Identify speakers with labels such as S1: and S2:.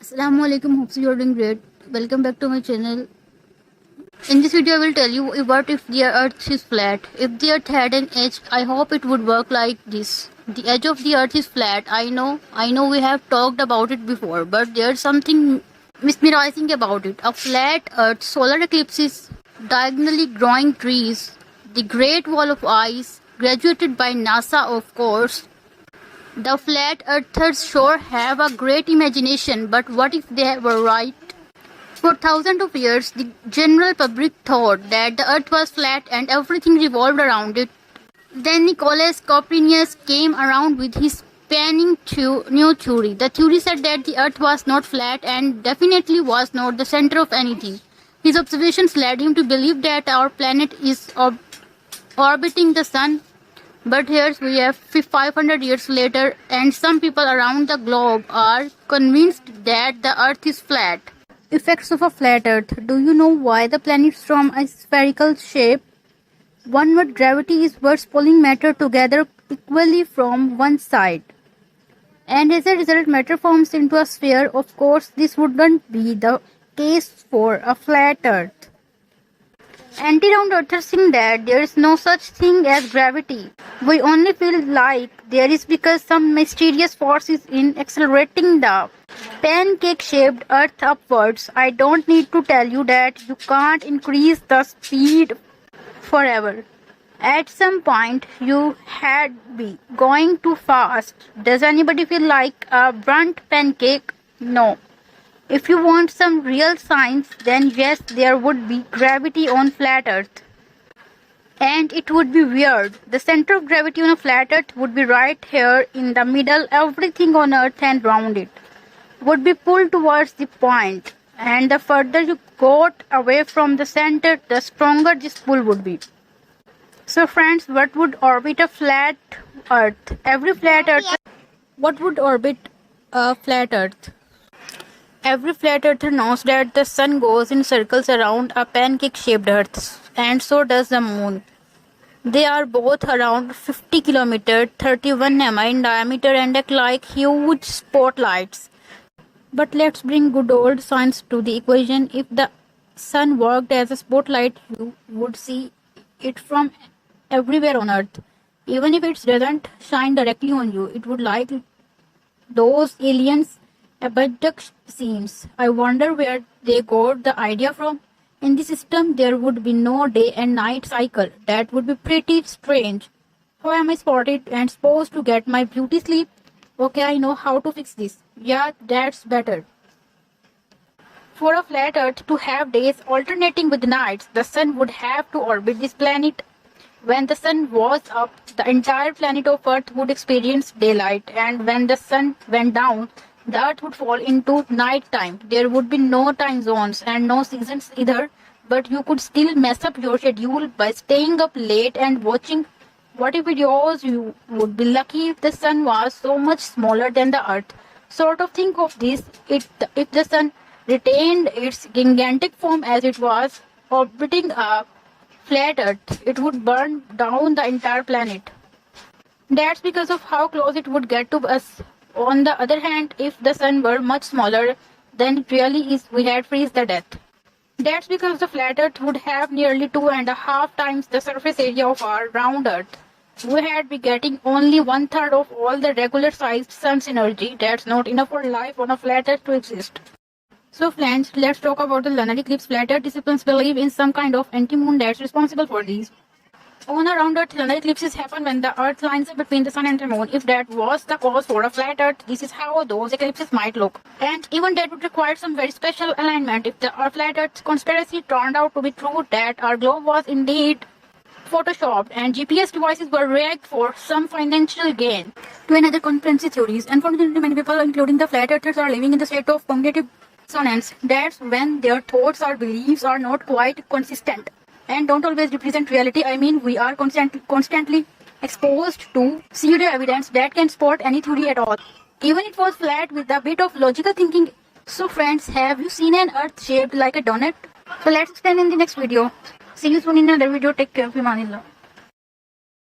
S1: Assalamu alaikum, hope you are doing great. Welcome back to my channel. In this video I will tell you what if the earth is flat. If the earth had an edge, I hope it would work like this. The edge of the earth is flat. I know we have talked about it before, but there's something mesmerizing about it. A flat earth, solar eclipses, diagonally growing trees, the Great Wall of Ice, graduated by NASA of course. The flat earthers sure have a great imagination, but what if they were right? For thousands of years, the general public thought that the earth was flat and everything revolved around it. Then Nicholas Copernicus came around with his spanning new theory. The theory said that the earth was not flat and definitely was not the center of anything. His observations led him to believe that our planet is orbiting the sun. But here we have 500 years later, and some people around the globe are convinced that the earth is flat. Effects of a flat earth. Do you know why the planets form a spherical shape? One word, gravity is what's pulling matter together equally from one side. And as a result, matter forms into a sphere. Of course, this wouldn't be the case for a flat earth. Anti-round earthers think that there is no such thing as gravity. We only feel like there is because some mysterious force is in accelerating the pancake-shaped earth upwards. I don't need to tell you that you can't increase the speed forever. At some point, you had be going too fast. Does anybody feel like a burnt pancake? No. If you want some real science, then yes, there would be gravity on flat earth. And it would be weird. The center of gravity on a flat earth would be right here in the middle. Everything on earth and around it would be pulled towards the point. And the further you got away from the center, the stronger this pull would be. So friends, what would orbit a flat earth? What would orbit a flat earth? Every flat earther knows that the sun goes in circles around a pancake-shaped earth, and so does the moon. They are both around 50 km, 31 mi in diameter and act like huge spotlights. But let's bring good old science to the equation. If the sun worked as a spotlight, you would see it from everywhere on earth. Even if it doesn't shine directly on you, it would like those aliens abduct scenes. I wonder where they got the idea from. In this system, there would be no day and night cycle. That would be pretty strange. How am I spotted and supposed to get my beauty sleep? Okay, I know how to fix this. Yeah, that's better. For a flat earth to have days alternating with nights, the sun would have to orbit this planet. When the sun was up, the entire planet of Earth would experience daylight, and when the sun went down, the earth would fall into night time. There would be no time zones and no seasons either, but you could still mess up your schedule by staying up late and watching what videos. You would be lucky if the sun was so much smaller than the earth. Sort of think of this, if the sun retained its gigantic form as it was orbiting a flat earth, it would burn down the entire planet. That's because of how close it would get to us. On the other hand, if the sun were much smaller, then it really is we had freeze the death. That's because the flat earth would have nearly 2.5 times the surface area of our round earth. We had be getting only 1/3 of all the regular sized sun's energy. That's not enough for life on a flat earth to exist. So friends, let's talk about the lunar eclipse. Flat earth disciplines believe in some kind of anti-moon that's responsible for these. On a round earth, lunar eclipses happen when the earth lines up between the sun and the moon. If that was the cause for a flat earth, this is how those eclipses might look. And even that would require some very special alignment. If the flat earth conspiracy turned out to be true, that our globe was indeed photoshopped and GPS devices were rigged for some financial gain. To another conspiracy theories, unfortunately many people, including the flat earthers, are living in the state of cognitive dissonance. That's when their thoughts or beliefs are not quite consistent and don't always represent reality. I mean, we are constantly exposed to pseudo evidence that can support any theory at all, even it was flat with a bit of logical thinking. So friends, have you seen an earth shaped like a donut? So let's explain in the next video. See you soon in another video. Take care of Imanillah.